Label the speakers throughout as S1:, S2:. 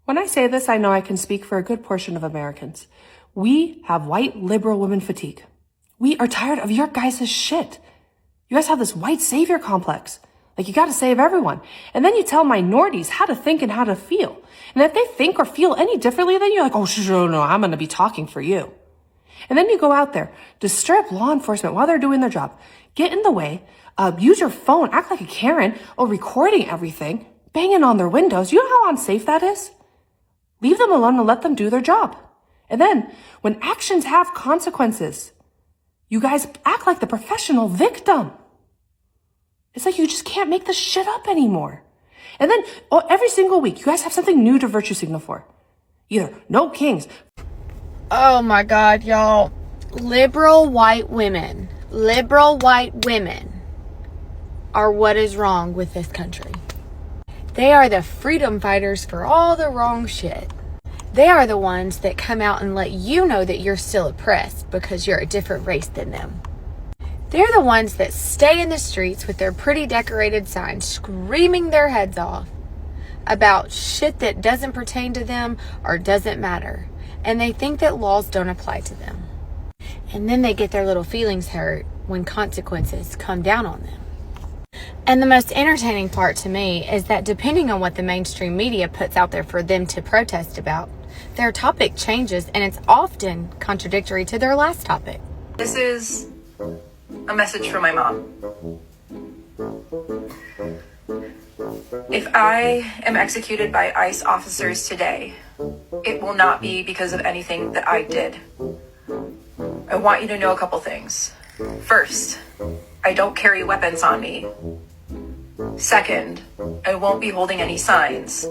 S1: When I say this, I know I can speak for a good portion of Americans. We have white liberal women fatigue. We are tired of your guys' shit. You guys have this white savior complex. Like, you gotta save everyone. And then you tell minorities how to think and how to feel. And if they think or feel any differently than you, like, oh, no, I'm gonna be talking for you. And then you go out there, disturb law enforcement while they're doing their job, get in the way, use your phone, act like a Karen, or recording everything, banging on their windows. You know how unsafe that is? Leave them alone and let them do their job. And then, when actions have consequences, you guys act like the professional victim. It's like you just can't make this shit up anymore. And then, every single week, you guys have something new to virtue signal for. Either no kings.
S2: Oh my God, y'all. Liberal white women are what is wrong with this country. They are the freedom fighters for all the wrong shit. They are the ones that come out and let you know that you're still oppressed because you're a different race than them. They're the ones that stay in the streets with their pretty decorated signs screaming their heads off about shit that doesn't pertain to them or doesn't matter. And they think that laws don't apply to them. And then they get their little feelings hurt when consequences come down on them. And the most entertaining part to me is that depending on what the mainstream media puts out there for them to protest about, their topic changes and it's often contradictory to their last topic.
S3: This is a message from my mom. If I am executed by ICE officers today, it will not be because of anything that I did. I want you to know a couple things. First, I don't carry weapons on me. Second, I won't be holding any signs.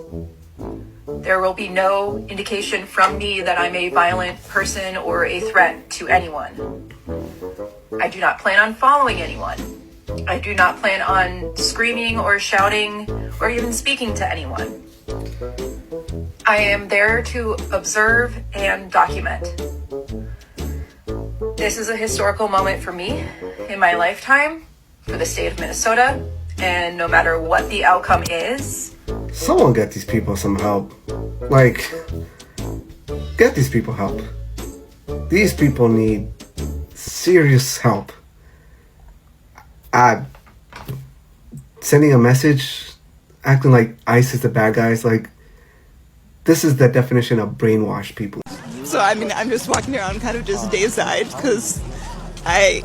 S3: There will be no indication from me that I'm a violent person or a threat to anyone. I do not plan on following anyone. I do not plan on screaming or shouting or even speaking to anyone. I am there to observe and document. This is a historical moment for me in my lifetime, for the state of Minnesota, and no matter what the outcome is.
S4: Someone get these people some help. Like, get these people help. These people need serious help. Sending a message, acting like ICE is the bad guys, like, this is the definition of brainwashed people.
S5: So, I mean, I'm just walking around kind of just dazed because I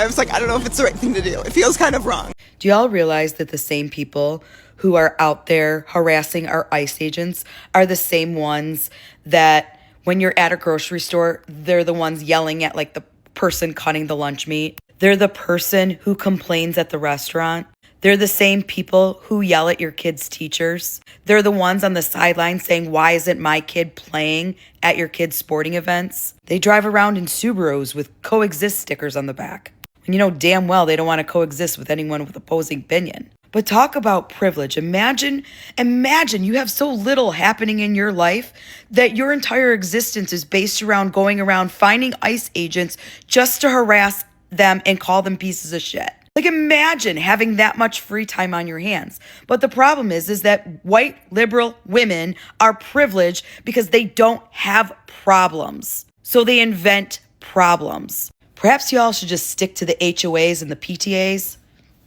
S5: was like, I don't know if it's the right thing to do. It feels kind of wrong.
S6: Do y'all realize that the same people who are out there harassing our ICE agents are the same ones that when you're at a grocery store, they're the ones yelling at like the person cutting the lunch meat. They're the person who complains at the restaurant. They're the same people who yell at your kids' teachers. They're the ones on the sidelines saying, why isn't my kid playing at your kids' sporting events? They drive around in Subarus with coexist stickers on the back. And you know damn well they don't want to coexist with anyone with opposing opinion. But talk about privilege. Imagine you have so little happening in your life that your entire existence is based around going around finding ICE agents just to harass them and call them pieces of shit. Like, imagine having that much free time on your hands. But the problem is that white liberal women are privileged because they don't have problems. So they invent problems. Perhaps y'all should just stick to the HOAs and the PTAs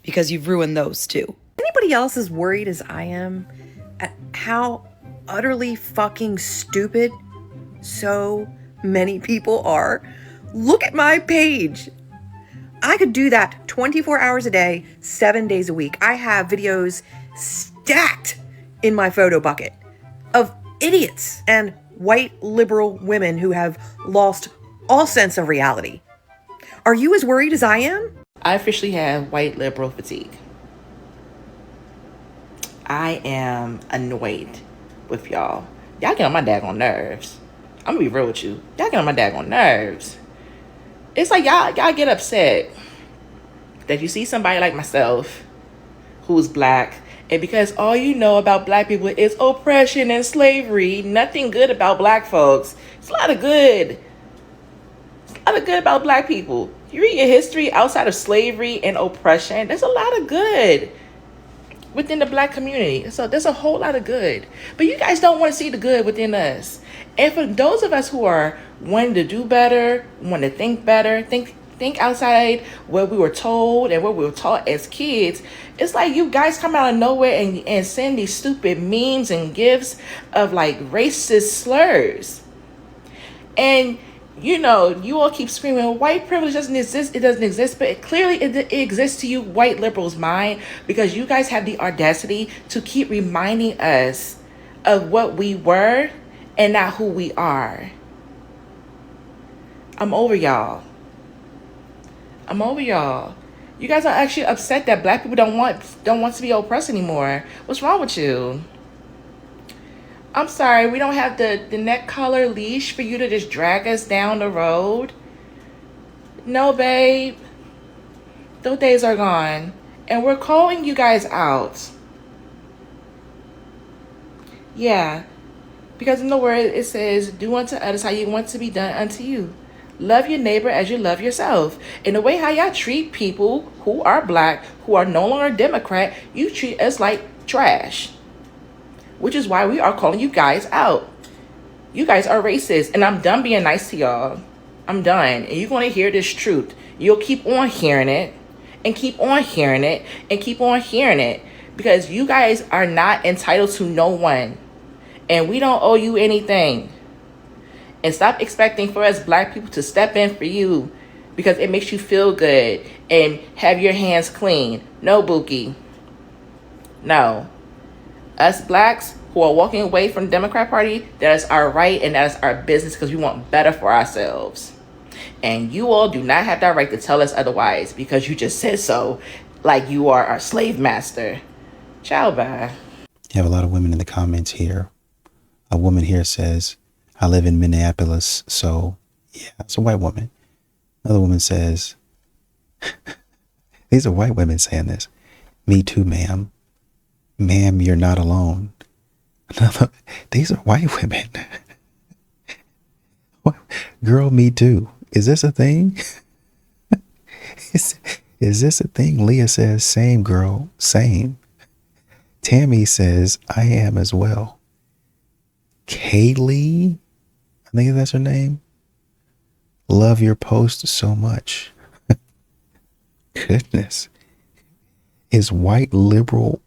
S6: because you've ruined those too.
S7: Anybody else as worried as I am at how utterly fucking stupid so many people are? Look at my page. I could do that 24 hours a day, 7 days a week. I have videos stacked in my photo bucket of idiots and white liberal women who have lost all sense of reality. Are you as worried as I am?
S8: I officially have white liberal fatigue. I am annoyed with y'all. Y'all get on my daggone nerves. I'm gonna be real with you. Y'all get on my daggone nerves. It's like y'all get upset that you see somebody like myself who's black, and because all you know about black people is oppression and slavery, nothing good about black folks. It's a lot of good. It's a lot of good about black people. You read your history outside of slavery and oppression, there's a lot of good. within the black community. So there's a whole lot of good. But you guys don't want to see the good within us. And for those of us who are wanting to do better, want to think better, think outside what we were told and what we were taught as kids, it's like you guys come out of nowhere and send these stupid memes and gifs of like racist slurs. And you know, you all keep screaming white privilege doesn't exist. It doesn't exist, but it exists to you white liberals' mind, because you guys have the audacity to keep reminding us of what we were and not who we are. I'm over y'all. You guys are actually upset that black people don't want to be oppressed anymore. What's wrong with you? I'm sorry, we don't have the neck collar leash for you to just drag us down the road. No, babe. Those days are gone. And we're calling you guys out. Yeah. Because in the word it says, do unto others how you want to be done unto you. Love your neighbor as you love yourself. In the way how y'all treat people who are black, who are no longer Democrat, you treat us like trash. Which is why we are calling you guys out. You guys are racist, and I'm done being nice to y'all. I'm done. And you're going to hear this truth. You'll keep on hearing it, and keep on hearing it, and keep on hearing it. Because you guys are not entitled to no one. And we don't owe you anything. And stop expecting for us black people to step in for you because it makes you feel good and have your hands clean. No, Bookie. No. Us blacks who are walking away from the Democrat Party, that is our right and that is our business, because we want better for ourselves. And you all do not have that right to tell us otherwise because you just said so, like you are our slave master. Ciao, bye.
S9: You have a lot of women in the comments here. A woman here says, I live in Minneapolis, so yeah, it's a white woman. Another woman says, these are white women saying this. Me too, ma'am. Ma'am, you're not alone. These are white women. Girl, me too. Is this a thing? Is this a thing? Leah says, same girl, same. Tammy says, I am as well. Kaylee, I think that's her name. Love your post so much. Goodness. Is white liberal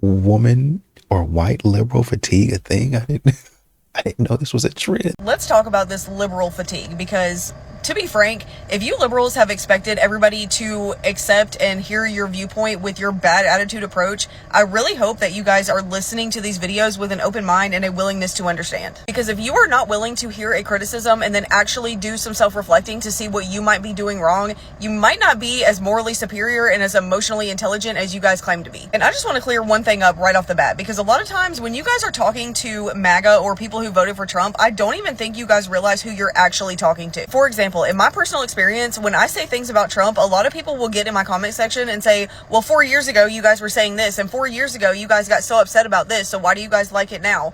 S9: woman or white liberal fatigue a thing? I didn't know this was a trend.
S7: Let's talk about this liberal fatigue, because to be frank, if you liberals have expected everybody to accept and hear your viewpoint with your bad attitude approach, I really hope that you guys are listening to these videos with an open mind and a willingness to understand. Because if you are not willing to hear a criticism and then actually do some self-reflecting to see what you might be doing wrong, you might not be as morally superior and as emotionally intelligent as you guys claim to be. And I just want to clear one thing up right off the bat, because a lot of times when you guys are talking to MAGA or people who voted for Trump, I don't even think you guys realize who you're actually talking to. For example, in my personal experience, when I say things about Trump, a lot of people will get in my comment section and say, well, 4 years ago, you guys were saying this, and 4 years ago, you guys got so upset about this, so why do you guys like it now?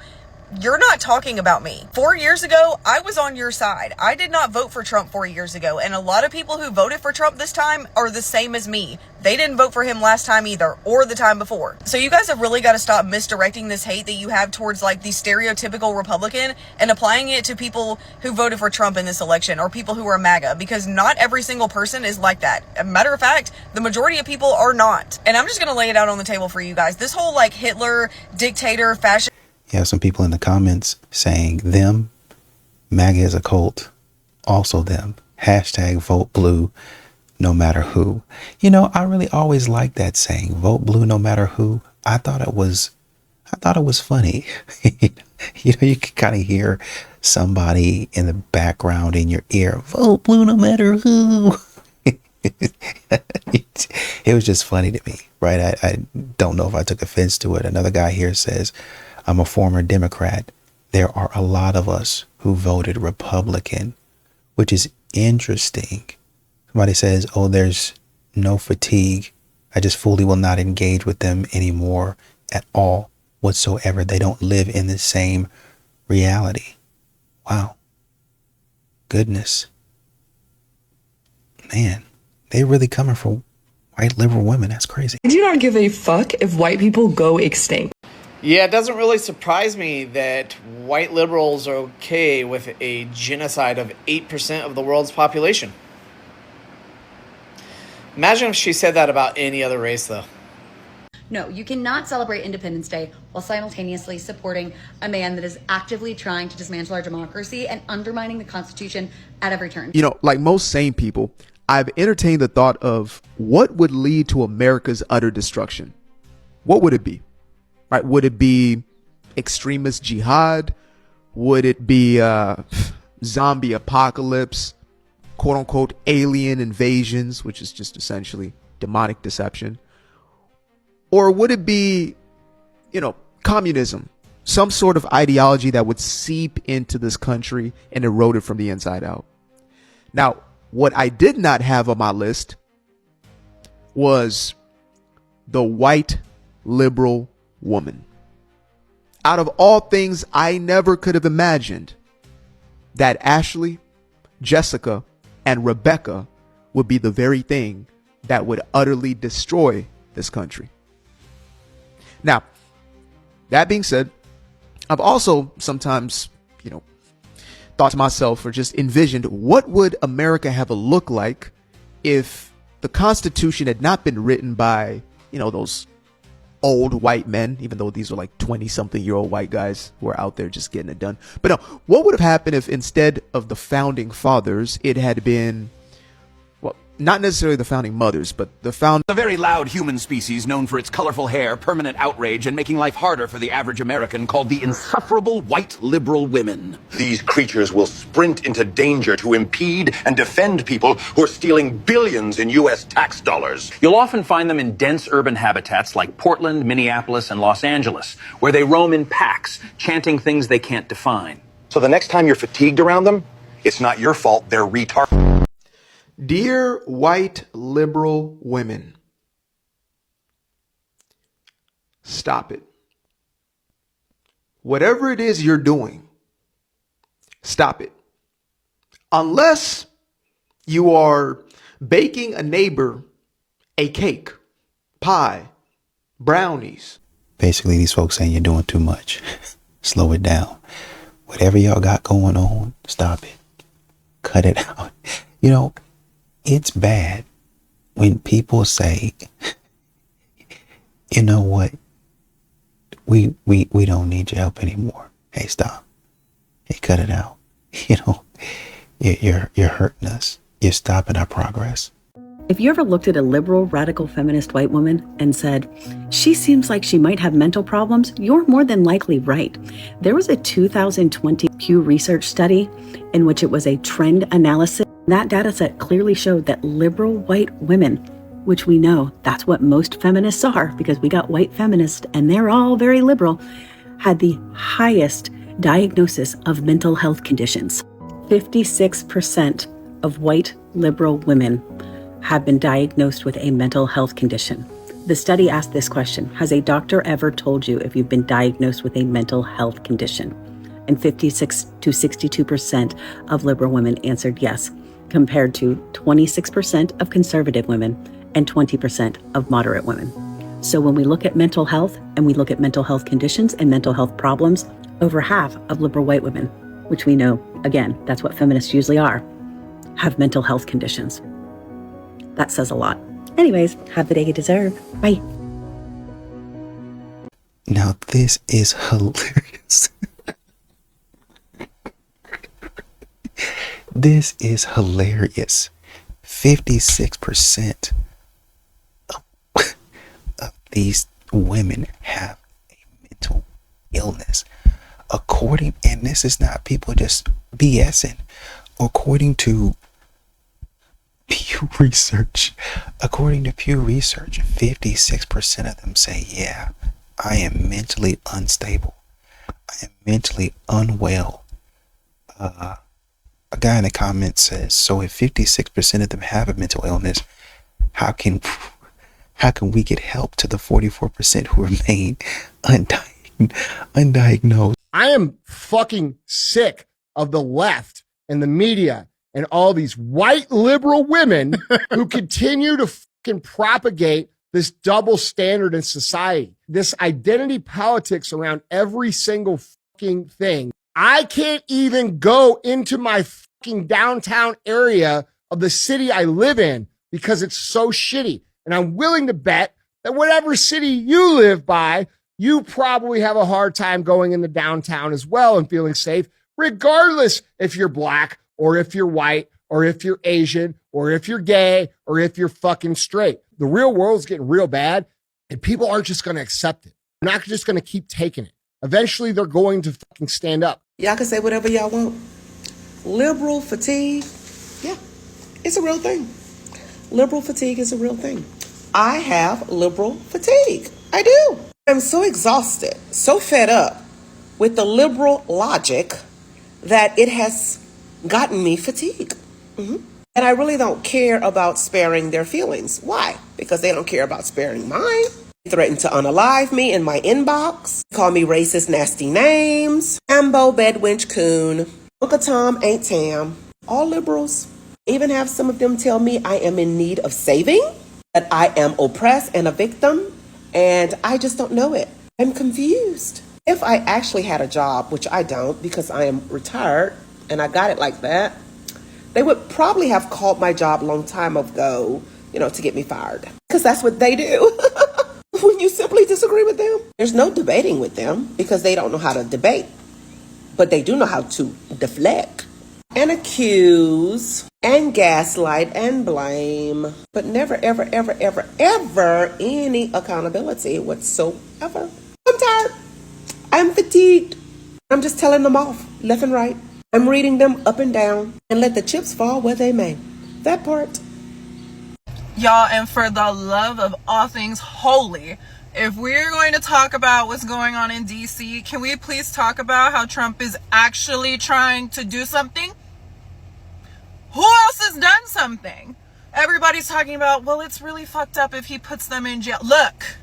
S7: You're not talking about me. 4 years ago, I was on your side. I did not vote for Trump 4 years ago, and a lot of people who voted for Trump this time are the same as me. They didn't vote for him last time either, or the time before. So you guys have really got to stop misdirecting this hate that you have towards like the stereotypical Republican and applying it to people who voted for Trump in this election, or people who are MAGA, because not every single person is like that. As a matter of fact, the majority of people are not. And I'm just going to lay it out on the table for you guys. This whole like Hitler, dictator, fascist.
S9: You have some people in the comments saying them, MAGA is a cult, also them, hashtag vote blue, no matter who. You know, I really always liked that saying, vote blue, no matter who. I thought it was funny. You know, you could kind of hear somebody in the background in your ear, vote blue, no matter who. It was just funny to me, right? I don't know if I took offense to it. Another guy here says, I'm a former Democrat. There are a lot of us who voted Republican, which is interesting. Somebody says, oh, there's no fatigue. I just fully will not engage with them anymore at all whatsoever. They don't live in the same reality. Wow. Goodness. Man, they really coming for white liberal women. That's crazy.
S10: I do not give a fuck if white people go extinct.
S11: Yeah, it doesn't really surprise me that white liberals are okay with a genocide of 8% of the world's population. Imagine if she said that about any other race, though.
S12: No, you cannot celebrate Independence Day while simultaneously supporting a man that is actively trying to dismantle our democracy and undermining the Constitution at every turn.
S13: You know, like most sane people, I've entertained the thought of what would lead to America's utter destruction. What would it be? Right? Would it be extremist jihad? Would it be zombie apocalypse? Quote unquote alien invasions, which is just essentially demonic deception? Or would it be, communism? Some sort of ideology that would seep into this country and erode it from the inside out. Now, what I did not have on my list was the white liberal woman. Out of all things, I never could have imagined that Ashley, Jessica, and Rebecca would be the very thing that would utterly destroy this country. Now, that being said, I've also sometimes, thought to myself or just envisioned what would America have a look like if the Constitution had not been written by, those old white men, even though these are like 20-something-year-old white guys who are out there just getting it done. But no, what would have happened if instead of the founding fathers, it had been, well, not necessarily the founding mothers, but
S14: a very loud human species known for its colorful hair, permanent outrage, and making life harder for the average American, called the insufferable white liberal women.
S15: These creatures will sprint into danger to impede and defend people who are stealing billions in U.S. tax dollars.
S14: You'll often find them in dense urban habitats like Portland, Minneapolis, and Los Angeles, where they roam in packs, chanting things they can't define.
S15: So the next time you're fatigued around them, it's not your fault they're retarded.
S13: Dear white liberal women, stop it. Whatever it is you're doing, stop it. Unless you are baking a neighbor a cake, pie, brownies.
S9: Basically, these folks saying you're doing too much. Slow it down. Whatever y'all got going on, stop it. Cut it out. It's bad when people say, you know what, we don't need your help anymore. Hey, stop. Hey, cut it out. You're hurting us. You're stopping our progress.
S16: If you ever looked at a liberal, radical feminist white woman and said, she seems like she might have mental problems, you're more than likely right. There was a 2020 Pew Research study in which it was a trend analysis. That data set clearly showed that liberal white women, which we know that's what most feminists are because we got white feminists and they're all very liberal, had the highest diagnosis of mental health conditions. 56% of white liberal women have been diagnosed with a mental health condition. The study asked this question: has a doctor ever told you if you've been diagnosed with a mental health condition? And 56 to 62% of liberal women answered yes, compared to 26% of conservative women and 20% of moderate women. So when we look at mental health and we look at mental health conditions and mental health problems, over half of liberal white women, which we know, again, that's what feminists usually are, have mental health conditions. That says a lot. Anyways, have the day you deserve. Bye.
S9: Now, this is hilarious. This is hilarious. 56% of these women have a mental illness. And this is not people just BSing. According to Pew Research, 56% of them say, yeah, I am mentally unstable. I am mentally unwell. A guy in the comments says, so if 56% of them have a mental illness, how can we get help to the 44% who remain undiagnosed?
S17: I am fucking sick of the left and the media and all these white liberal women who continue to fucking propagate this double standard in society, this identity politics around every single fucking thing. I can't even go into my fucking downtown area of the city I live in because it's so shitty. And I'm willing to bet that whatever city you live by, you probably have a hard time going in the downtown as well and feeling safe, regardless if you're black or if you're white or if you're Asian or if you're gay or if you're fucking straight. The real world's getting real bad and people aren't just going to accept it. They're not just going to keep taking it. Eventually, they're going to fucking stand up.
S18: Y'all can say whatever y'all want. Liberal fatigue, yeah, it's a real thing. Liberal fatigue is a real thing. I have liberal fatigue. I do. I'm so exhausted, so fed up with the liberal logic that it has gotten me fatigued. And I really don't care about sparing their feelings. Why? Because they don't care about sparing mine. They threaten to unalive me in my inbox, call me racist, nasty names, Ambo, Bedwinch, Coon, Uncle Tom, Ain't Tam, all liberals. Even have some of them tell me I am in need of saving, that I am oppressed and a victim, and I just don't know it. I'm confused. If I actually had a job, which I don't because I am retired and I got it like that, they would probably have called my job a long time ago, to get me fired. Because that's what they do. When you simply disagree with them, there's no debating with them because they don't know how to debate. But they do know how to deflect and accuse and gaslight and blame. But never, ever, ever, ever, ever any accountability whatsoever. I'm tired. I'm fatigued. I'm just telling them off left and right. I'm reading them up and down and let the chips fall where they may. That part.
S19: Y'all, and for the love of all things holy, if we're going to talk about what's going on in DC, can we please talk about how Trump is actually trying to do something? Who else has done something? Everybody's talking about, well, it's really fucked up if he puts them in jail. Look,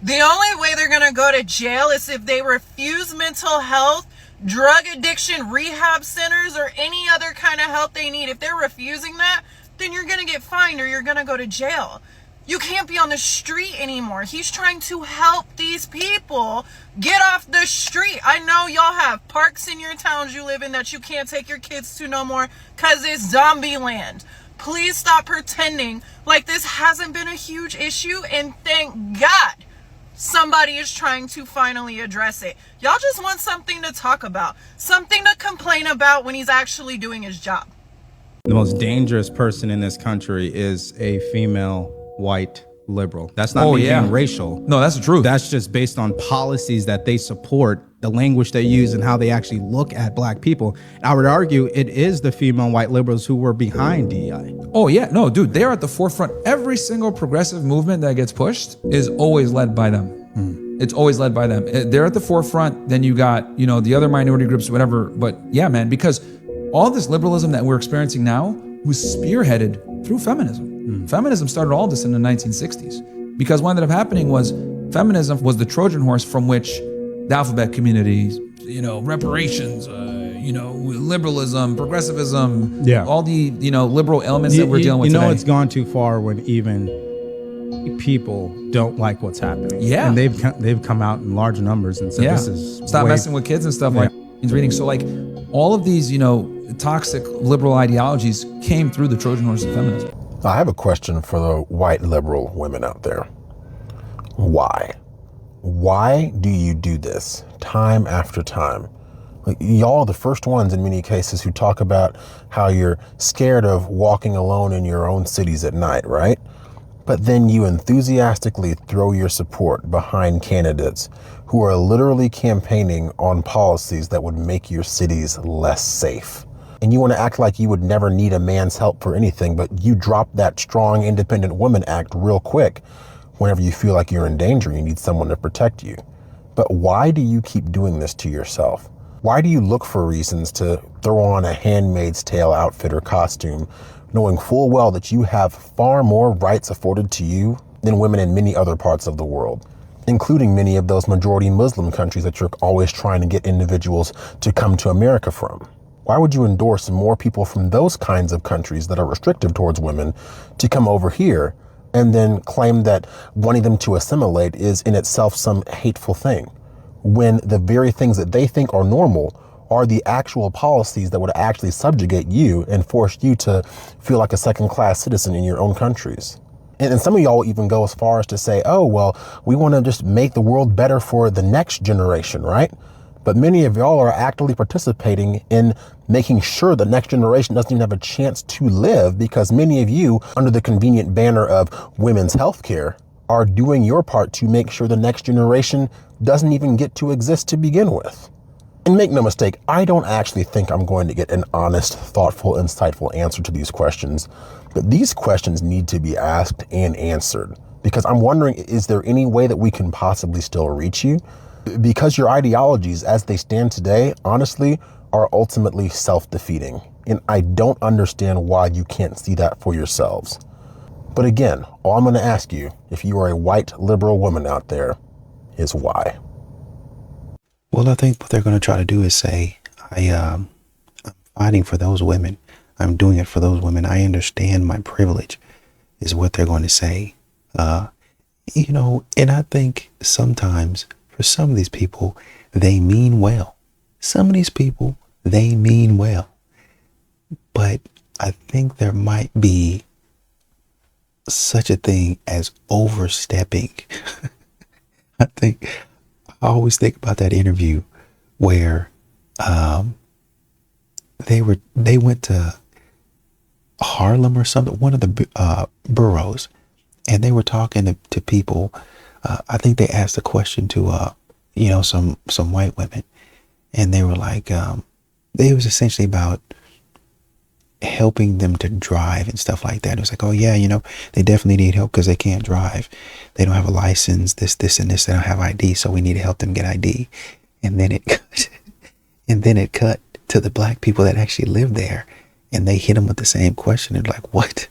S19: the only way they're going to go to jail is if they refuse mental health, drug addiction, rehab centers, or any other kind of help they need. If they're refusing that, then you're going to get fined or you're going to go to jail. You can't be on the street anymore. He's trying to help these people get off the street. I know y'all have parks in your towns you live in that you can't take your kids to no more because it's zombie land. Please stop pretending like this hasn't been a huge issue, and thank God somebody is trying to finally address it. Y'all just want something to talk about, something to complain about when he's actually doing his job.
S20: The most dangerous person in this country is a female white liberal. That's not me being racial. No, that's the truth. That's just based on policies that they support, the language they use, and how they actually look at black people. I would argue it is the female white liberals who were behind DEI.
S21: Oh yeah, no, dude, they're at the forefront. Every single progressive movement that gets pushed is always led by them. It's always led by them. They're at the forefront. Then you got, the other minority groups, whatever. But yeah, man, because all this liberalism that we're experiencing now was spearheaded through feminism. Feminism started all this in the 1960s because what ended up happening was feminism was the Trojan horse from which the alphabet communities, reparations, liberalism, progressivism, all the, liberal elements that we're dealing with today.
S20: It's gone too far when even people don't like what's happening.
S21: Yeah.
S20: And they've come out in large numbers and said this is
S21: stop messing with kids and stuff like he's reading. So like all of these, toxic liberal ideologies came through the Trojan horse of feminism.
S15: I have a question for the white liberal women out there. Why? Why do you do this time after time? Like, y'all are the first ones in many cases who talk about how you're scared of walking alone in your own cities at night, right? But then you enthusiastically throw your support behind candidates who are literally campaigning on policies that would make your cities less safe. And you want to act like you would never need a man's help for anything, but you drop that strong, independent woman act real quick whenever you feel like you're in danger, you need someone to protect you. But why do you keep doing this to yourself? Why do you look for reasons to throw on a Handmaid's Tale outfit or costume, knowing full well that you have far more rights afforded to you than women in many other parts of the world, including many of those majority Muslim countries that you're always trying to get individuals to come to America from? Why would you endorse more people from those kinds of countries that are restrictive towards women to come over here, and then claim that wanting them to assimilate is in itself some hateful thing, when the very things that they think are normal are the actual policies that would actually subjugate you and force you to feel like a second-class citizen in your own countries. And some of y'all even go as far as to say, oh, well, we want to just make the world better for the next generation, right? But many of y'all are actively participating in making sure the next generation doesn't even have a chance to live, because many of you, under the convenient banner of women's health care, are doing your part to make sure the next generation doesn't even get to exist to begin with. And make no mistake, I don't actually think I'm going to get an honest, thoughtful, insightful answer to these questions. But these questions need to be asked and answered, because I'm wondering, is there any way that we can possibly still reach you? Because your ideologies as they stand today, honestly, are ultimately self-defeating. And I don't understand why you can't see that for yourselves. But again, all I'm going to ask you, if you are a white liberal woman out there, is why?
S9: Well, I think what they're going to try to do is say, I'm fighting for those women. I'm doing it for those women. I understand my privilege, is what they're going to say. And I think sometimes for some of these people, they mean well. Some of these people, they mean well. But I think there might be such a thing as overstepping. I always think about that interview where they went to Harlem or something, one of the boroughs, and they were talking to people. I think they asked a question to some white women, and they were like, it was essentially about helping them to drive and stuff like that. It was like, oh yeah, they definitely need help because they can't drive. They don't have a license, this, and this. They don't have ID, so we need to help them get ID. And then it cut to the black people that actually live there, and they hit them with the same question. And like, what?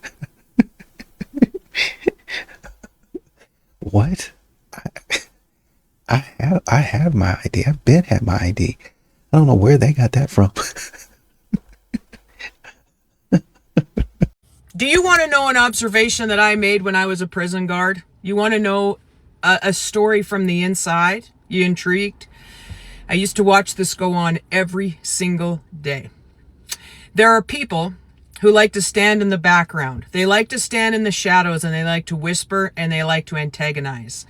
S9: What? I have my ID. I've been had my ID. I don't know where they got that from.
S1: Do you want to know an observation that I made when I was a prison guard? You want to know a story from the inside? You intrigued? I used to watch this go on every single day. There are people who like to stand in the background. They like to stand in the shadows, and they like to whisper, and they like to antagonize.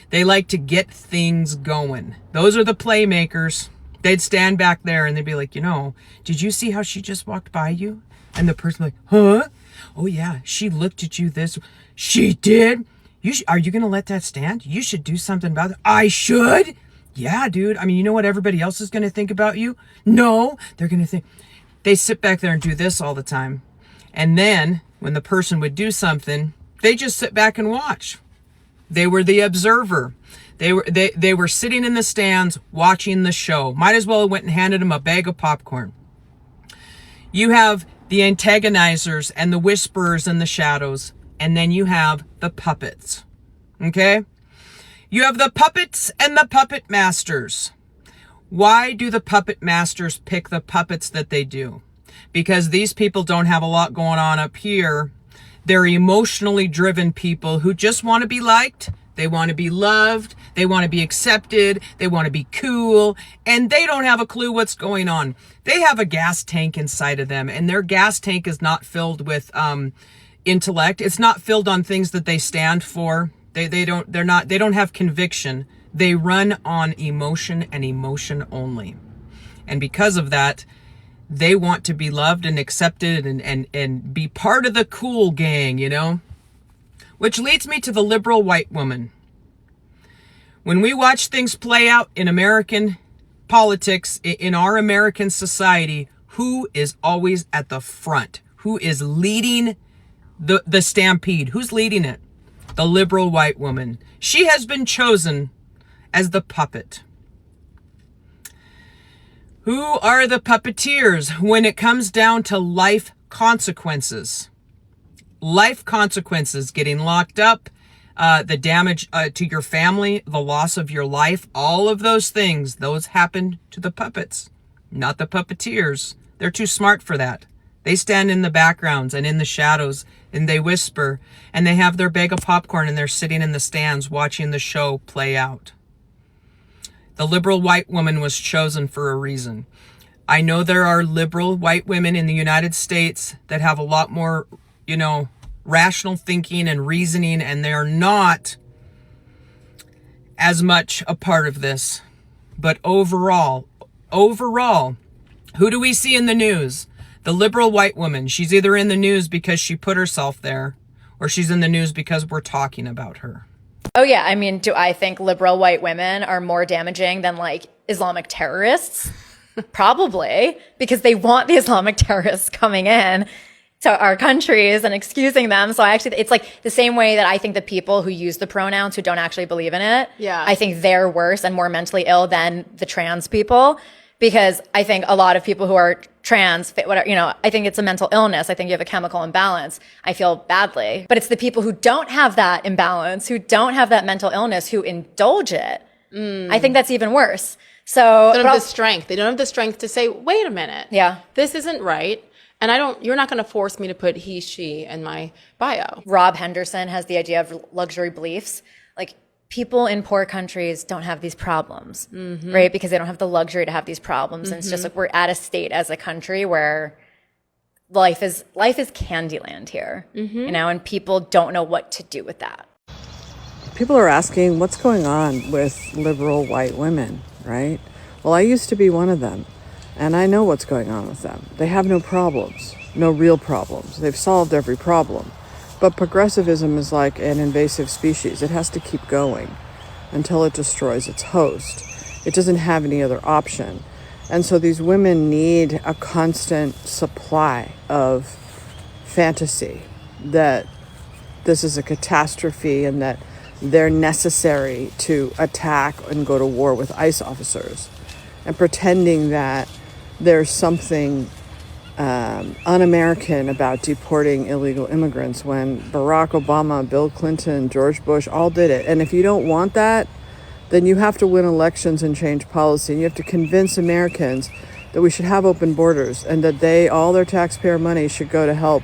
S1: They like to get things going. Those are the playmakers. They'd stand back there and they'd be like, did you see how she just walked by you? And the person like, huh? Oh yeah, she looked at you this. She did? Are you going to let that stand? You should do something about it. I should? Yeah, dude. I mean, you know what everybody else is going to think about you? No, they're going to think. They sit back there and do this all the time. And then when the person would do something, they just sit back and watch. They were the observer. They were sitting in the stands watching the show. Might as well have went and handed them a bag of popcorn. You have the antagonizers and the whisperers in the shadows, and then you have the puppets. Okay? You have the puppets and the puppet masters. Why do the puppet masters pick the puppets that they do? Because these people don't have a lot going on up here. They're emotionally driven people who just want to be liked. They want to be loved. They want to be accepted. They want to be cool. And they don't have a clue what's going on. They have a gas tank inside of them, and their gas tank is not filled with intellect. It's not filled on things that they stand for. They don't have conviction. They run on emotion and emotion only. And because of that, they want to be loved and accepted and be part of the cool gang, Which leads me to the liberal white woman. When we watch things play out in American politics, in our American society, who is always at the front? Who is leading the stampede? Who's leading it? The liberal white woman. She has been chosen as the puppet. Who are the puppeteers when it comes down to life consequences? Life consequences, getting locked up, the damage to your family, the loss of your life, all of those things, those happen to the puppets, not the puppeteers. They're too smart for that. They stand in the backgrounds and in the shadows, and they whisper, and they have their bag of popcorn, and they're sitting in the stands watching the show play out. The liberal white woman was chosen for a reason. I know there are liberal white women in the United States that have a lot more, rational thinking and reasoning, and they're not as much a part of this. But overall, who do we see in the news? The liberal white woman. She's either in the news because she put herself there, or she's in the news because we're talking about her.
S2: Oh yeah, I mean, do I think liberal white women are more damaging than like Islamic terrorists? Probably, because they want the Islamic terrorists coming in to our countries and excusing them. So it's like the same way that I think the people who use the pronouns who don't actually believe in it, I think they're worse and more mentally ill than the trans people. Because I think a lot of people who are trans, I think it's a mental illness. I think you have a chemical imbalance. I feel badly. But it's the people who don't have that imbalance, who don't have that mental illness, who indulge it. I think that's even worse. So
S22: they don't have the strength. They don't have the strength to say, wait a minute.
S2: Yeah.
S22: This isn't right. And you're not going to force me to put he, she in my bio.
S2: Rob Henderson has the idea of luxury beliefs. Like, people in poor countries don't have these problems, right? Because they don't have the luxury to have these problems. And it's just like we're at a state as a country where life is Candyland here, and people don't know what to do with that.
S23: People are asking what's going on with liberal white women, right? Well, I used to be one of them, and I know what's going on with them. They have no problems, no real problems. They've solved every problem. But progressivism is like an invasive species. It has to keep going until it destroys its host. It doesn't have any other option. And so these women need a constant supply of fantasy that this is a catastrophe and that they're necessary to attack and go to war with ICE officers, and pretending that there's something un-American about deporting illegal immigrants when Barack Obama, Bill Clinton, George Bush all did it. And if you don't want that, then you have to win elections and change policy. And you have to convince Americans that we should have open borders and that all their taxpayer money should go to help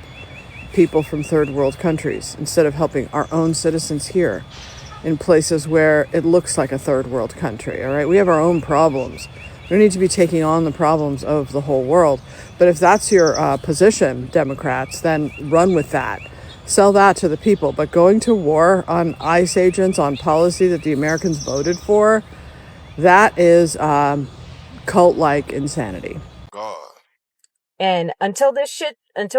S23: people from third world countries instead of helping our own citizens here in places where it looks like a third world country. All right, we have our own problems. We don't need to be taking on the problems of the whole world. But if that's your position, Democrats, then run with that. Sell that to the people. But going to war on ICE agents, on policy that the Americans voted for, that is cult-like insanity.
S24: And until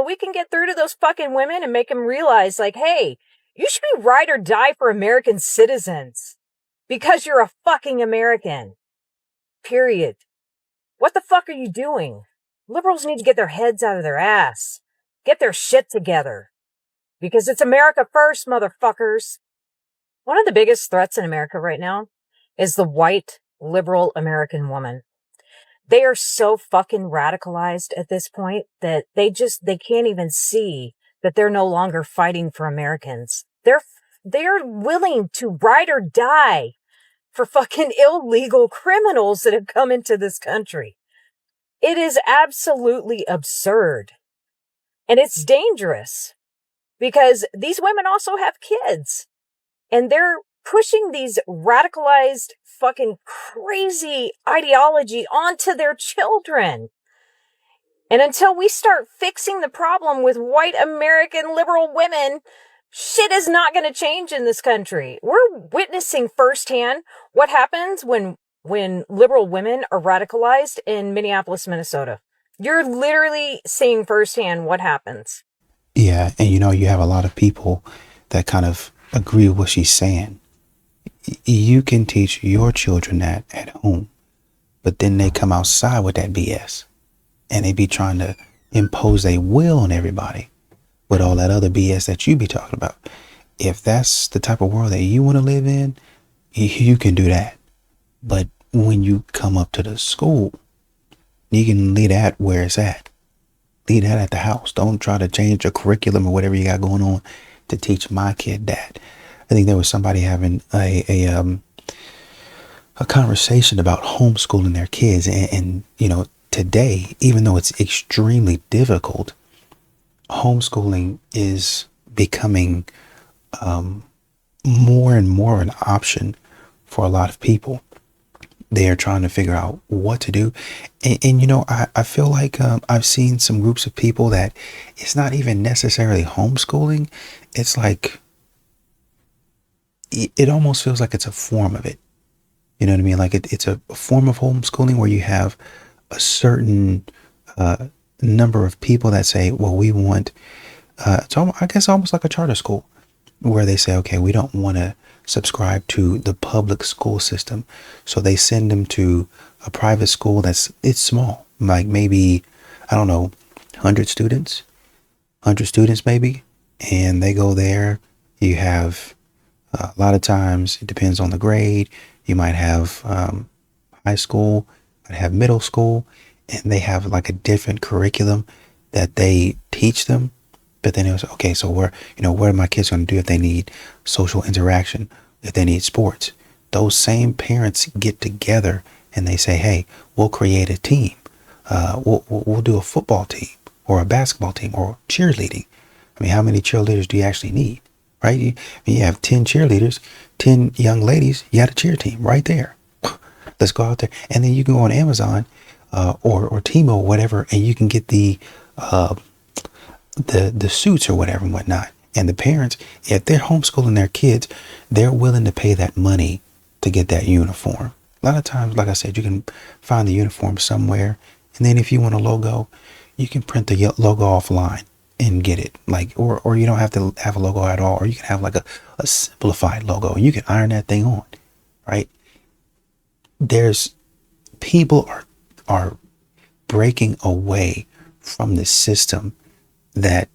S24: we can get through to those fucking women and make them realize, like, hey, you should be ride or die for American citizens because you're a fucking American. Period. What the fuck are you doing? Liberals need to get their heads out of their ass. Get their shit together. Because it's America first, motherfuckers. One of the biggest threats in America right now is the white, liberal American woman. They are so fucking radicalized at this point that they can't even see that they're no longer fighting for Americans. They're willing to ride or die for fucking illegal criminals that have come into this country. It is absolutely absurd. And it's dangerous because these women also have kids and they're pushing these radicalized fucking crazy ideology onto their children. And until we start fixing the problem with white American liberal women, shit is not going to change in this country. We're witnessing firsthand what happens when liberal women are radicalized in Minneapolis, Minnesota. You're literally seeing firsthand what happens.
S9: Yeah, and you have a lot of people that kind of agree with what she's saying. You can teach your children that at home, but then they come outside with that BS and they be trying to impose a will on everybody with all that other BS that you be talking about. If that's the type of world that you want to live in, you can do that. But when you come up to the school, you can leave that where it's at. Leave that at the house. Don't try to change your curriculum or whatever you got going on to teach my kid that. I think there was somebody having a conversation about homeschooling their kids. And today, even though it's extremely difficult, homeschooling is becoming more and more an option for a lot of people. They are trying to figure out what to do. And you know, I feel like I've seen some groups of people that it's not even necessarily homeschooling. It's like, it almost feels like it's a form of it. You know what I mean? Like it's a form of homeschooling where you have a certain number of people that say, well, we want, I guess almost like a charter school, where they say, okay, we don't want to subscribe to the public school system. So they send them to a private school it's small, like maybe, I don't know, 100 students maybe. And they go there. You have a lot of times, it depends on the grade. You might have high school, might have middle school, and they have like a different curriculum that they teach them. But then it was, okay, so what are my kids going to do if they need social interaction, if they need sports? Those same parents get together and they say, hey, we'll create a team. We'll do a football team or a basketball team or cheerleading. I mean, how many cheerleaders do you actually need, right? You have 10 cheerleaders, 10 young ladies, you got a cheer team right there. Let's go out there. And then you can go on Amazon or Timo or whatever, and you can get the suits or whatever and whatnot. And the parents, if they're homeschooling their kids, they're willing to pay that money to get that uniform. A lot of times, like I said, you can find the uniform somewhere. And then if you want a logo, you can print the logo offline and get it. Like, or you don't have to have a logo at all, or you can have like a simplified logo and you can iron that thing on, right? People are breaking away from the system that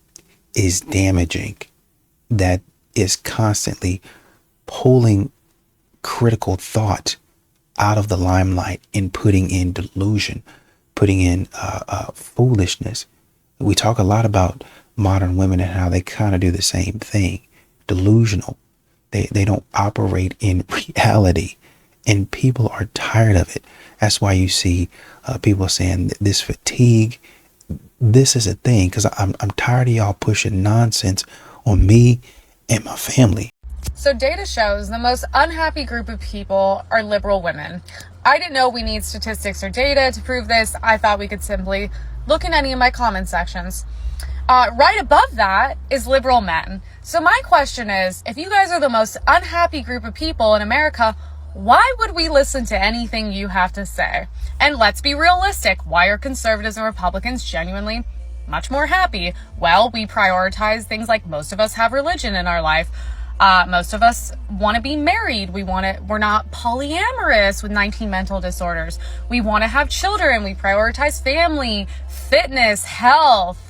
S9: is damaging, that is constantly pulling critical thought out of the limelight and putting in delusion, putting in foolishness. We talk a lot about modern women and how they kind of do the same thing, delusional. They don't operate in reality, and people are tired of it. That's why you see people saying this fatigue. This is a thing, because I'm tired of y'all pushing nonsense on me and my family.
S3: So data shows the most unhappy group of people are liberal women. I didn't know we need statistics or data to prove this. I thought we could simply look in any of my comment sections. Right above that is liberal men. So my question is, if you guys are the most unhappy group of people in America, why would we listen to anything you have to say? And let's be realistic. Why are conservatives and Republicans genuinely much more happy? Well, we prioritize things like most of us have religion in our life. Most of us want to be married. We're not polyamorous with 19 mental disorders. We want to have children. We prioritize family, fitness, health.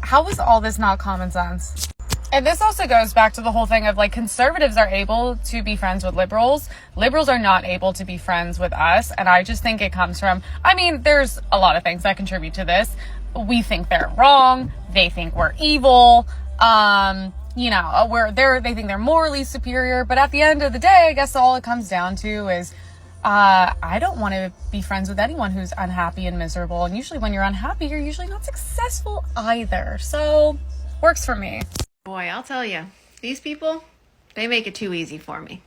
S3: How is all this not common sense? And this also goes back to the whole thing of like, conservatives are able to be friends with liberals. Liberals are not able to be friends with us. And I just think it comes from, there's a lot of things that contribute to this. We think they're wrong. They think we're evil. They think they're morally superior. But at the end of the day, I guess all it comes down to is, I don't want to be friends with anyone who's unhappy and miserable. And usually when you're unhappy, you're usually not successful either. So works for me.
S4: Boy, I'll tell you, these people, they make it too easy for me.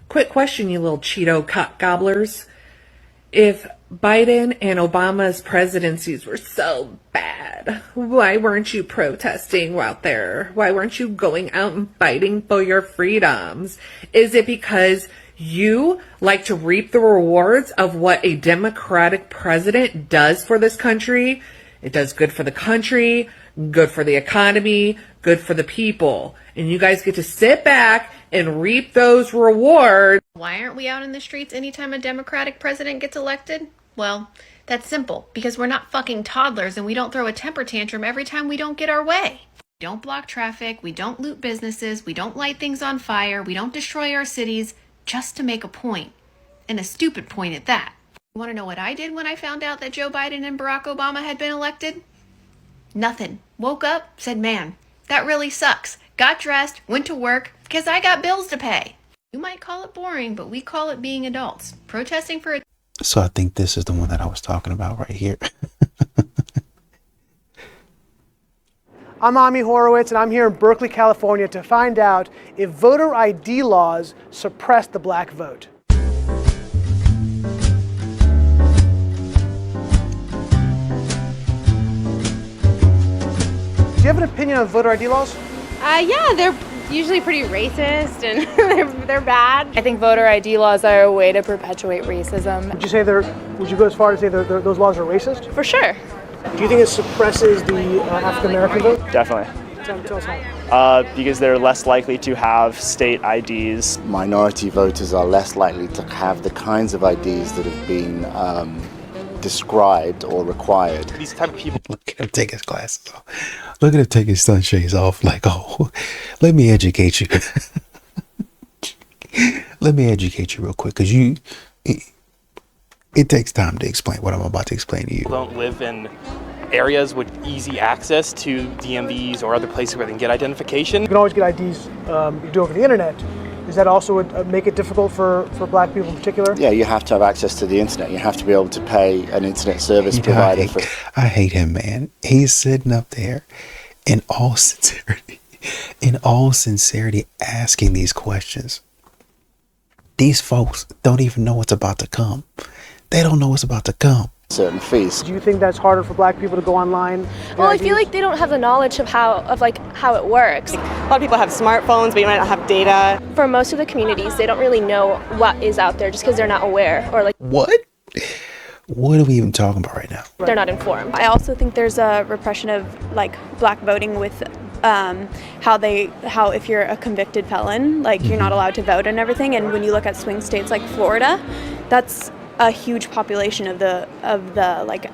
S5: Quick question, you little Cheeto cock gobblers. If Biden and Obama's presidencies were so bad, why weren't you protesting out there? Why weren't you going out and fighting for your freedoms? Is it because you like to reap the rewards of what a Democratic president does for this country? It does good for the country, good for the economy, good for the people. And you guys get to sit back and reap those rewards.
S4: Why aren't we out in the streets anytime a Democratic president gets elected? Well, that's simple, because we're not fucking toddlers and we don't throw a temper tantrum every time we don't get our way. We don't block traffic, we don't loot businesses, we don't light things on fire, we don't destroy our cities just to make a point. And a stupid point at that. You want to know what I did when I found out that Joe Biden and Barack Obama had been elected? Nothing. Woke up, said, man, that really sucks. Got dressed, went to work, because I got bills to pay. You might call it boring, but we call it being adults. Protesting for a...
S9: So I think this is the one that I was talking about right here.
S6: I'm Ami Horowitz, and I'm here in Berkeley, California to find out if voter ID laws suppress the black vote. Do you have an opinion on voter ID laws?
S7: Yeah, they're usually pretty racist and they're bad.
S8: I think voter ID laws are a way to perpetuate racism.
S6: Would you go as far as say those laws are racist?
S8: For sure.
S6: Do you think it suppresses the African American vote?
S10: Definitely.
S6: Tell us how.
S10: Because they're less likely to have state IDs.
S25: Minority voters are less likely to have the kinds of IDs that have been described or required.
S10: These type of people.
S9: Look at him take his glasses off. Look at him take his sunshades off. Like, oh, let me educate you. Let me educate you real quick, because it takes time to explain what I'm about to explain to you.
S10: Don't live in areas with easy access to DMVs or other places where they can get identification.
S6: You can always get IDs you do over the internet. Does that also make it difficult for black people in particular?
S25: Yeah, you have to have access to the internet. You have to be able to pay an internet service provider for.
S9: I hate him, man. He's sitting up there in all sincerity asking these questions. These folks don't even know what's about to come. They don't know what's about to come.
S25: Certain fees.
S6: Do you think that's harder for black people to go online?
S7: Well, I feel like they don't have the knowledge of how it works.
S8: A lot of people have smartphones, but you might not have data.
S7: For most of the communities, they don't really know what is out there just because they're not aware or
S9: What? What are we even talking about right now?
S7: they're not informed.
S8: I also think there's a repression of black voting with how if you're a convicted felon, you're not allowed to vote and everything. And when you look at swing states like Florida, that's a huge population of the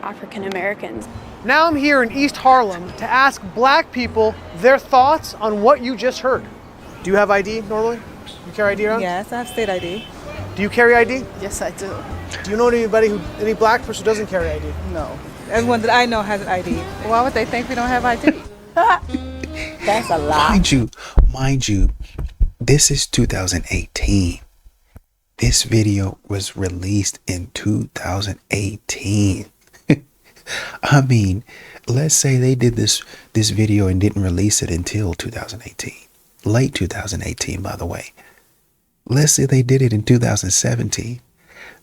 S8: African Americans.
S6: Now I'm here in East Harlem to ask black people their thoughts on what you just heard. Do you have ID normally? You carry ID around?
S26: Yes, I have state ID.
S6: Do you carry ID?
S26: Yes, I do.
S6: Do you know any black person who doesn't carry ID?
S26: No. Everyone that I know has an ID. Why would they think we don't have ID? That's a lie.
S9: Mind you, this is 2018. This video was released in 2018. I mean, let's say they did this video and didn't release it until 2018. Late 2018, by the way. Let's say they did it in 2017.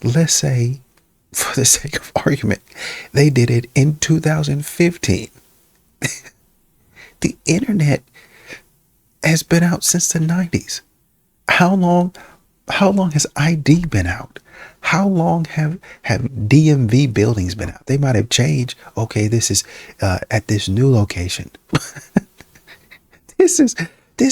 S9: Let's say, for the sake of argument, they did it in 2015. The internet has been out since the 90s. How long has ID been out? How long have DMV buildings been out? They might have changed. Okay, this is at this new location. This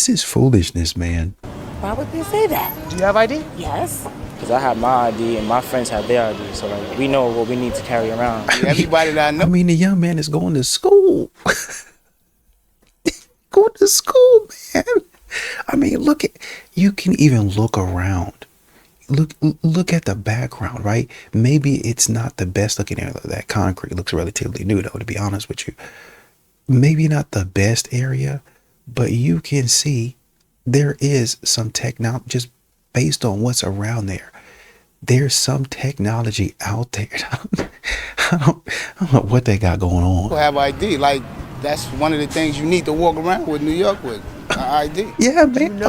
S9: is foolishness, man.
S26: Why would they say that?
S6: Do you have ID?
S26: Yes.
S10: Because I have my ID and my friends have their ID, so we know what we need to carry around.
S9: Everybody that I know. I mean, the young man is going to school. Going to school, man. I mean, you can even look around. Look at the background, right? Maybe it's not the best looking area. That concrete looks relatively new, though, to be honest with you. Maybe not the best area, but you can see there is some technology just based on what's around there. There's some technology out there. I don't know what they got going on.
S27: People have ID. That's one of the things you need to walk around with New York with. ID.
S9: Yeah, man.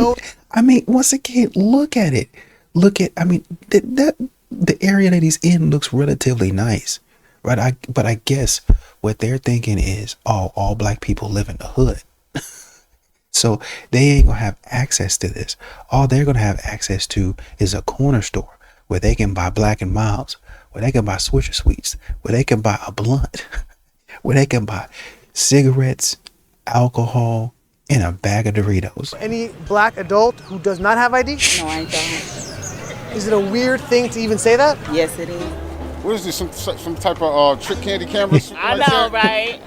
S9: I mean, once again, look at it. The area that he's in looks relatively nice, right? But I guess what they're thinking is, all black people live in the hood. So they ain't gonna have access to this. All they're gonna have access to is a corner store where they can buy Black and Milds, where they can buy Swisher Sweets, where they can buy a blunt, where they can buy cigarettes, alcohol, and a bag of Doritos.
S6: Any black adult who does not have ID?
S26: No, I don't.
S6: Is it a weird thing to even say that?
S26: Yes, it is.
S27: What is this, some type of trick candy cameras?
S26: I know, right?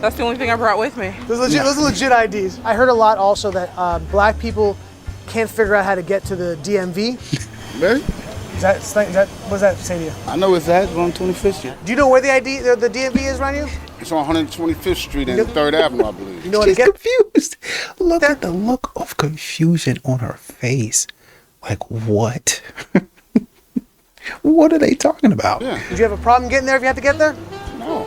S26: That's the only thing I brought with me.
S6: Those are legit IDs. I heard a lot also that black people can't figure out how to get to the DMV.
S27: Really?
S6: What does that say to you?
S27: I know it's on 25th Street.
S6: Do you know where the DMV is around you?
S27: It's on 125th Street and 3rd Avenue, I believe.
S6: You know what?
S9: She's confused. Look at the look of confusion on her face. Like, what? What are they talking about?
S27: Yeah.
S6: Did you have a problem getting there if you had to get there?
S27: No.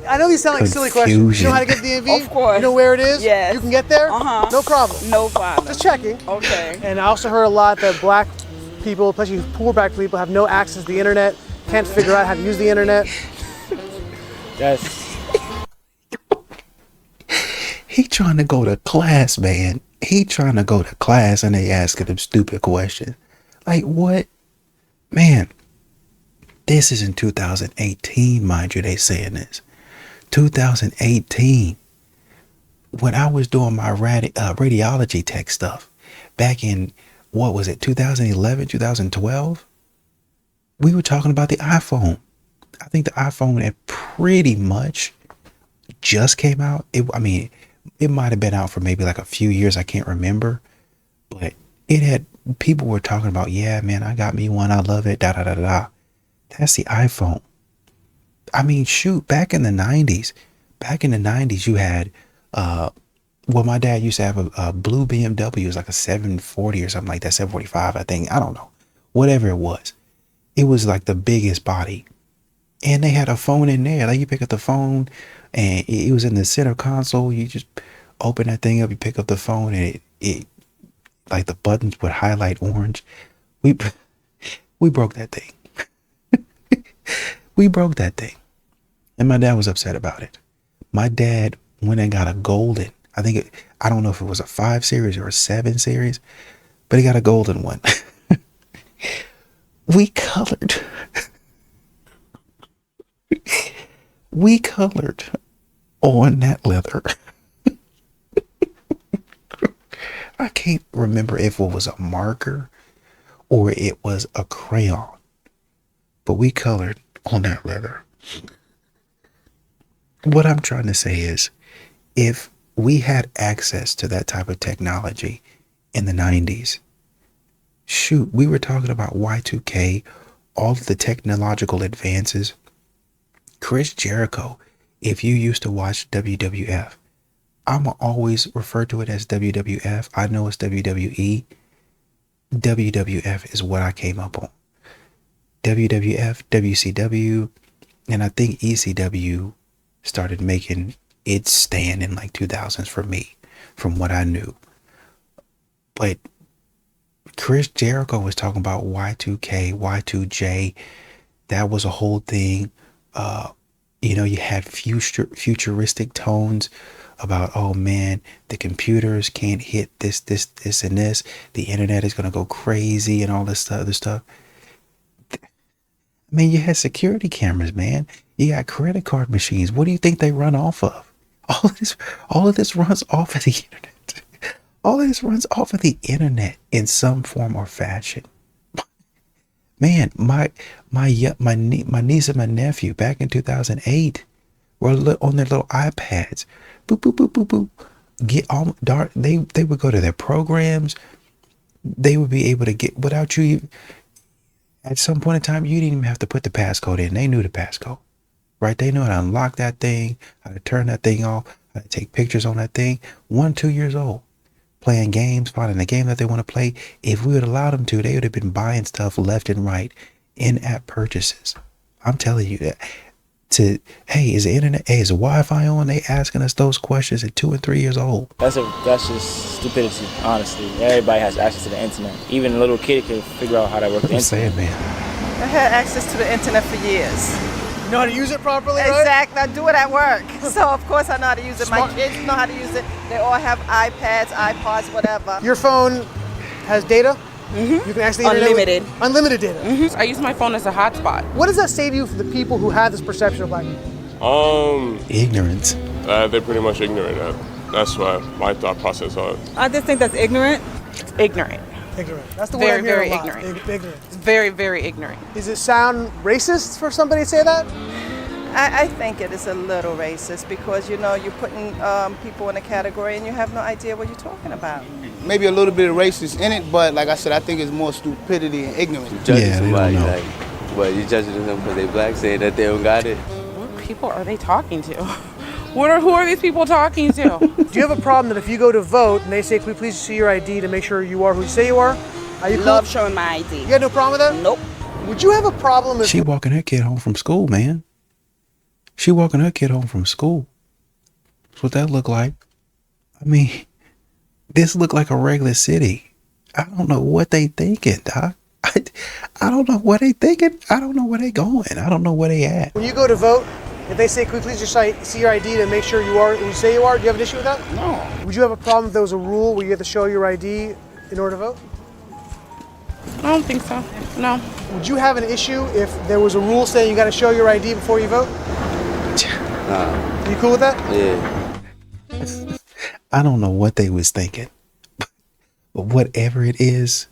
S6: I know these sound like silly questions. You know how to get to the DMV?
S26: Of course.
S6: You know where it is?
S26: Yes.
S6: You can get there? No problem.
S26: No problem.
S6: Just checking.
S26: Okay.
S6: And I also heard a lot that black people, especially poor black people, have no access to the internet, can't figure out how to use the internet.
S25: That's
S9: He trying to go to class, man. He trying to go to class and they asking him stupid questions. Like what? Man, this is in 2018, mind you, they saying this. 2018. When I was doing my radiology tech stuff back in, what was it, 2011, 2012? We were talking about the iPhone. I think the iPhone had pretty much just came out. It might have been out for maybe like a few years. I can't remember. But people were talking about, yeah, man, I got me one. I love it. Da, da, da, da. That's the iPhone. I mean, shoot, back in the 90s, you had, my dad used to have a blue BMW. It was like a 740 or something like that, 745, I think. I don't know. Whatever it was. It was like the biggest body. And they had a phone in there. Like you pick up the phone and it was in the center console. You just open that thing up, you pick up the phone and it like the buttons would highlight orange. We broke that thing. We broke that thing. And my dad was upset about it. My dad went and got a golden. I don't know if it was a 5 series or a 7 series, but he got a golden one. We colored on that leather. I can't remember if it was a marker or it was a crayon, but we colored on that leather. What I'm trying to say is, if we had access to that type of technology in the 90s, shoot, we were talking about Y2K, all of the technological advances. Chris Jericho, if you used to watch WWF, I'm always refer to it as WWF. I know it's WWE. WWF is what I came up on. WWF, WCW, and I think ECW started making its stand in like 2000s for me, from what I knew. But Chris Jericho was talking about Y2K, Y2J. That was a whole thing. You had futuristic tones about, oh man, the computers can't hit this, and this. The internet is going to go crazy and all this other stuff. I mean, you had security cameras, man. You got credit card machines. What do you think they run off of? All of this runs off of the internet. All of this runs off of the internet in some form or fashion. Man, my niece and my nephew back in 2008 were on their little iPads. Boop, boop, boop, boop, boop. Get all dark. They would go to their programs. They would be able to get, without you, at some point in time, you didn't even have to put the passcode in. They knew the passcode, right? They knew how to unlock that thing, how to turn that thing off, how to take pictures on that thing. 1, 2 years old, playing games, finding the game that they want to play. If we would allow them to, they would have been buying stuff left and right, in-app purchases. I'm telling you that. Hey, is the internet? Hey, is the Wi-Fi on? They asking us those questions at 2 and 3 years old.
S11: That's just stupidity, honestly. Everybody has access to the internet. Even a little kid can figure out how to work the internet.
S9: Saying, man.
S26: I had access to the internet for years.
S6: You know how to use it properly, right?
S26: Exactly. I do it at work. So, of course, I know how to use it. My kids know how to use it. They all have iPads, iPods, whatever.
S6: Your phone has data?
S26: Mm-hmm.
S6: You can actually
S26: unlimited.
S6: Unlimited data.
S26: Mm-hmm. I use my phone as a hotspot.
S6: What does that say to you for the people who have this perception of black people?
S9: Ignorance.
S12: They're pretty much ignorant. That's what my thought process on.
S26: I just think that's ignorant. It's ignorant.
S6: Ignorant. That's the word I'm hearing a lot.
S26: Ignorant.
S6: Ignorant.
S26: It's very, very ignorant.
S6: Does it sound racist for somebody to say that?
S26: I think it is a little racist because, you're putting people in a category and you have no idea what you're talking about.
S27: Maybe a little bit of racist in it, but like I said, I think it's more stupidity and ignorance.
S13: Judging somebody, but you judging them because they black, saying that they don't got it.
S26: What people are they talking to? Who are these people talking to?
S6: Do you have a problem that if you go to vote and they say, can we please see your ID to make sure you are who you say you are? Are you
S26: Love showing my ID.
S6: You got no problem with that?
S26: Nope.
S6: Would you have a problem if...
S9: She walking her kid home from school, man. She walking her kid home from school. That's what that look like. I mean, this look like a regular city. I don't know what they thinking, Doc. I don't know what they thinking. I don't know where they going. I don't know where they at.
S6: When you go to vote, if they say, "Can we please just see your ID to make sure you are who you say you are?" Do you have an issue with that?
S27: No.
S6: Would you have a problem if there was a rule where you had to show your ID in order to vote?
S7: I don't think so. No.
S6: Would you have an issue if there was a rule saying you got to show your ID before you vote?
S13: Nah.
S6: You cool with that?
S13: Yeah.
S9: I don't know what they was thinking, but whatever it is,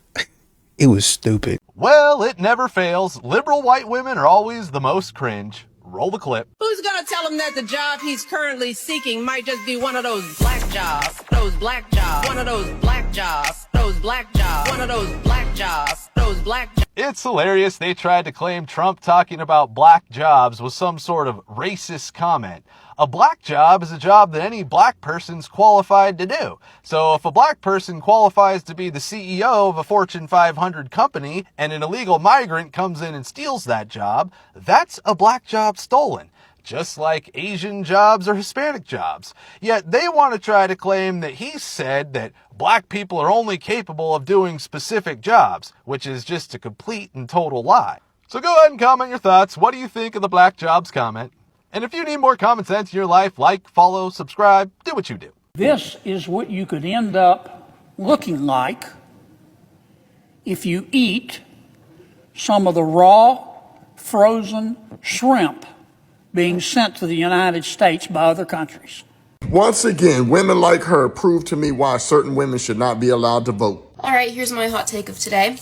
S9: it was stupid.
S14: Well, it never fails. Liberal white women are always the most cringe. Roll the clip.
S16: Who's gonna tell him that the job he's currently seeking might just be one of those black jobs? Those black jobs. One of those black jobs. Those black jobs. One of those black jobs. Those black jobs.
S14: It's hilarious they tried to claim Trump talking about black jobs was some sort of racist comment. A black job is a job that any black person's qualified to do. So if a black person qualifies to be the CEO of a Fortune 500 company and an illegal migrant comes in and steals that job, that's a black job stolen. Just like Asian jobs or Hispanic jobs. Yet they want to try to claim that he said that black people are only capable of doing specific jobs, which is just a complete and total lie. So go ahead and comment your thoughts. What do you think of the black jobs comment? And if you need more common sense in your life, like, follow, subscribe, do what you do.
S17: This is what you could end up looking like if you eat some of the raw, frozen shrimp being sent to the United States by other countries.
S18: Once again, women like her prove to me why certain women should not be allowed to vote.
S19: All right, here's my hot take of today.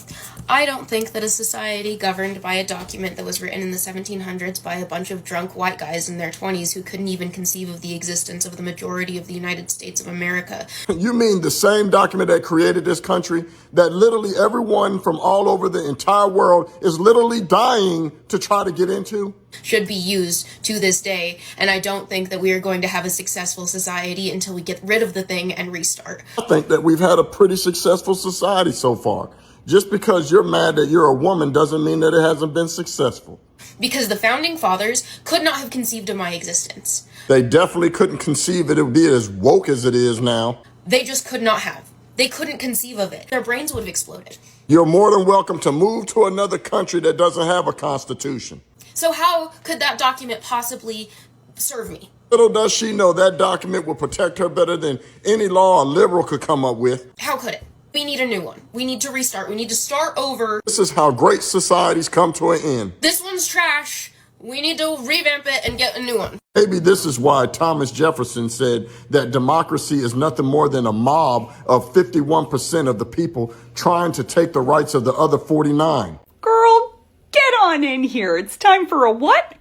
S19: I don't think that a society governed by a document that was written in the 1700s by a bunch of drunk white guys in their 20s who couldn't even conceive of the existence of the majority of the United States of America.
S18: You mean the same document that created this country, that literally everyone from all over the entire world is literally dying to try to get into?
S19: Should be used to this day, and I don't think that we are going to have a successful society until we get rid of the thing and restart.
S18: I think that we've had a pretty successful society so far. Just because you're mad that you're a woman doesn't mean that it hasn't been successful.
S19: Because the founding fathers could not have conceived of my existence.
S18: They definitely couldn't conceive it would be as woke as it is now.
S19: They just could not have. They couldn't conceive of it. Their brains would have exploded.
S18: You're more than welcome to move to another country that doesn't have a constitution.
S19: So how could that document possibly serve me?
S18: Little does she know that document will protect her better than any law a liberal could come up with.
S19: How could it? We need a new one. We need to restart. We need to start over.
S18: This is how great societies come to an end.
S19: This one's trash. We need to revamp it and get a new one.
S18: Maybe this is why Thomas Jefferson said that democracy is nothing more than a mob of 51% of the people trying to take the rights of the other 49.
S20: Girl, get on in here. It's time for a what?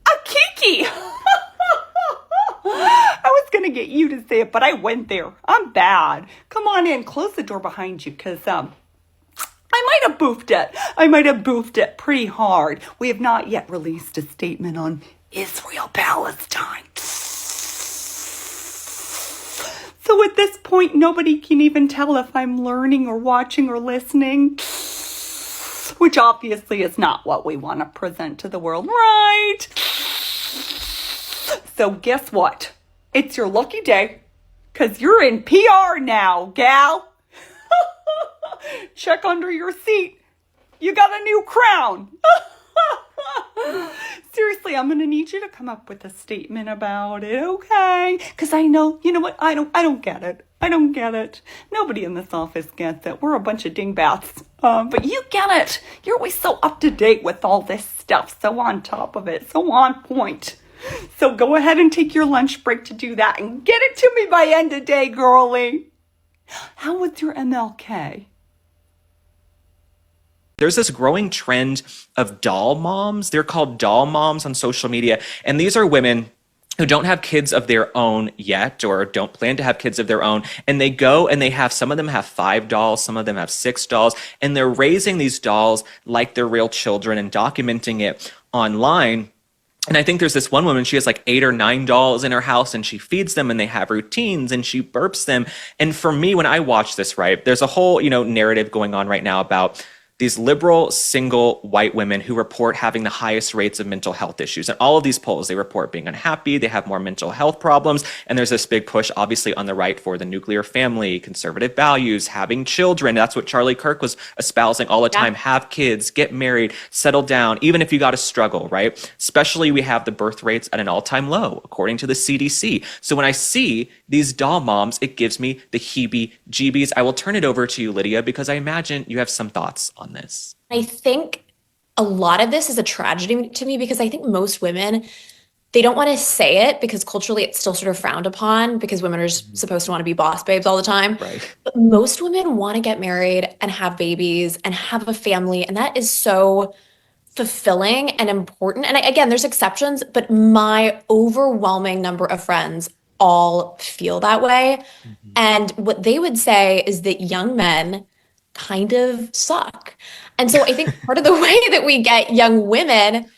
S20: A kiki. I was going to get you to say it, but I went there. I'm bad. Come on in. Close the door behind you, because I might have boofed it. I might have boofed it pretty hard. We have not yet released a statement on Israel-Palestine. So at this point, nobody can even tell if I'm learning or watching or listening, which obviously is not what we want to present to the world, right? So guess what? It's your lucky day, because you're in PR now, gal. Check under your seat. You got a new crown. Seriously, I'm going to need you to come up with a statement about it, okay? Because I know, you know what? I don't get it. I don't get it. Nobody in this office gets it. We're a bunch of dingbats. But you get it. You're always so up to date with all this stuff, so on top of it, so on point. So go ahead and take your lunch break to do that and get it to me by end of day, girlie. How was your MLK?
S21: There's this growing trend of doll moms. They're called doll moms on social media. And these are women who don't have kids of their own yet or don't plan to have kids of their own. And they go and they have, some of them have 5 dolls, some of them have 6 dolls, and they're raising these dolls like they're real children and documenting it online. And I think there's this one woman, she has like 8 or 9 dolls in her house and she feeds them and they have routines and she burps them. And for me, when I watch this, right, there's a whole, narrative going on right now about these liberal single white women who report having the highest rates of mental health issues. And all of these polls, they report being unhappy, they have more mental health problems, and there's this big push, obviously, on the right for the nuclear family, conservative values, having children. That's what Charlie Kirk was espousing all the time. Have kids, get married, settle down, even if you got to struggle, right? Especially we have the birth rates at an all-time low, according to the CDC. So when I see these doll moms, it gives me the heebie-jeebies. I will turn it over to you, Lydia, because I imagine you have some thoughts on this.
S1: I think a lot of this is a tragedy to me because I think most women, they don't want to say it because culturally it's still sort of frowned upon because women are supposed to want to be boss babes all the time.
S21: Right.
S1: But most women want to get married and have babies and have a family. And that is so fulfilling and important. And again, there's exceptions, but my overwhelming number of friends all feel that way. And what they would say is that young men kind of suck. And so I think part of the way that we get young women,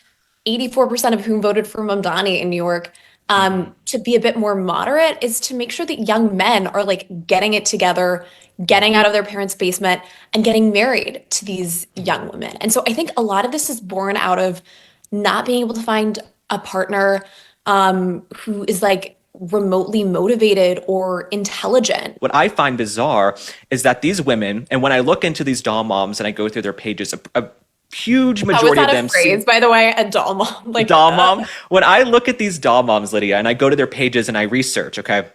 S1: 84% of whom voted for Mamdani in New York, to be a bit more moderate is to make sure that young men are like getting it together, getting out of their parents' basement and getting married to these young women. And so I think a lot of this is born out of not being able to find a partner who is like remotely motivated or intelligent.
S21: What I find bizarre is that these women, and when I look into these doll moms and I go through their pages, a huge majority of them.
S1: Was that a phrase, by the way? A doll mom? Like
S21: doll mom. When I look at these doll moms, Lydia, and I go to their pages and I research, okay,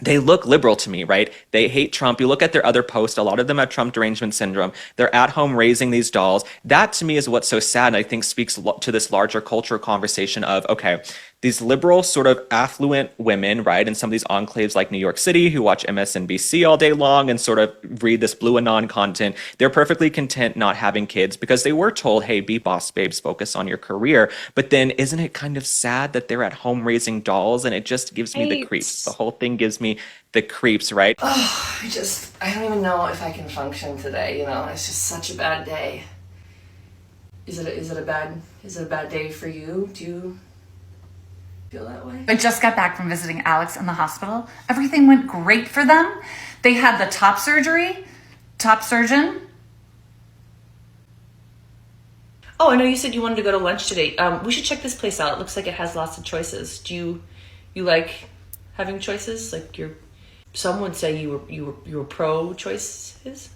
S21: they look liberal to me, right? They hate Trump. You look at their other posts, a lot of them have Trump derangement syndrome. They're at home raising these dolls. That to me is what's so sad, and I think speaks to this larger cultural conversation of, okay, these liberal sort of affluent women, right, in some of these enclaves like New York City who watch MSNBC all day long and sort of read this Blue Anon content, they're perfectly content not having kids because they were told, hey, be boss babes, focus on your career. But then isn't it kind of sad that they're at home raising dolls, and it just gives me the creeps. The whole thing gives me the creeps, right?
S2: Oh, I don't even know if I can function today, you know, it's just such a bad day. Is it a bad day for you? Do you feel that way?
S3: I just got back from visiting Alex in the hospital. Everything went great for them. They had the top surgery, top surgeon.
S15: Oh, I know you said you wanted to go to lunch today. We should check this place out. It looks like it has lots of choices. Do you like having choices? Like some would say you were pro choices.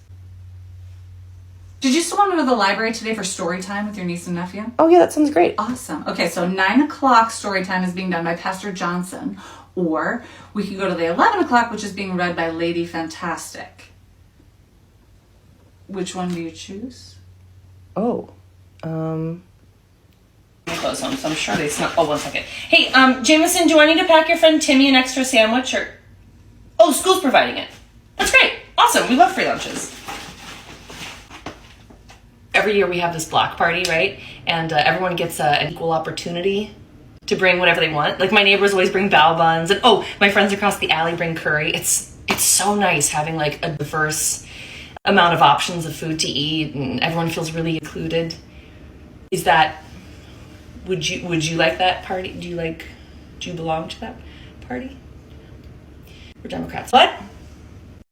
S3: Did you still want to go to the library today for story time with your niece and nephew?
S15: Oh yeah, that sounds great.
S3: Awesome. Okay, so 9 o'clock story time is being done by Pastor Johnson. Or we could go to the 11 o'clock, which is being read by Lady Fantastic. Which one do you choose?
S15: Oh, my clothes home, so I'm sure they smell. Oh, 1 second. Hey, Jameson, do I need to pack your friend Timmy an extra sandwich or? Oh, school's providing it. That's great. Awesome. We love free lunches. Every year we have this block party, right? And everyone gets an equal opportunity to bring whatever they want. Like my neighbors always bring bao buns, and my friends across the alley bring curry. It's so nice having like a diverse amount of options of food to eat, and everyone feels really included. Would you like that party? Do you belong to that party? We're Democrats. What?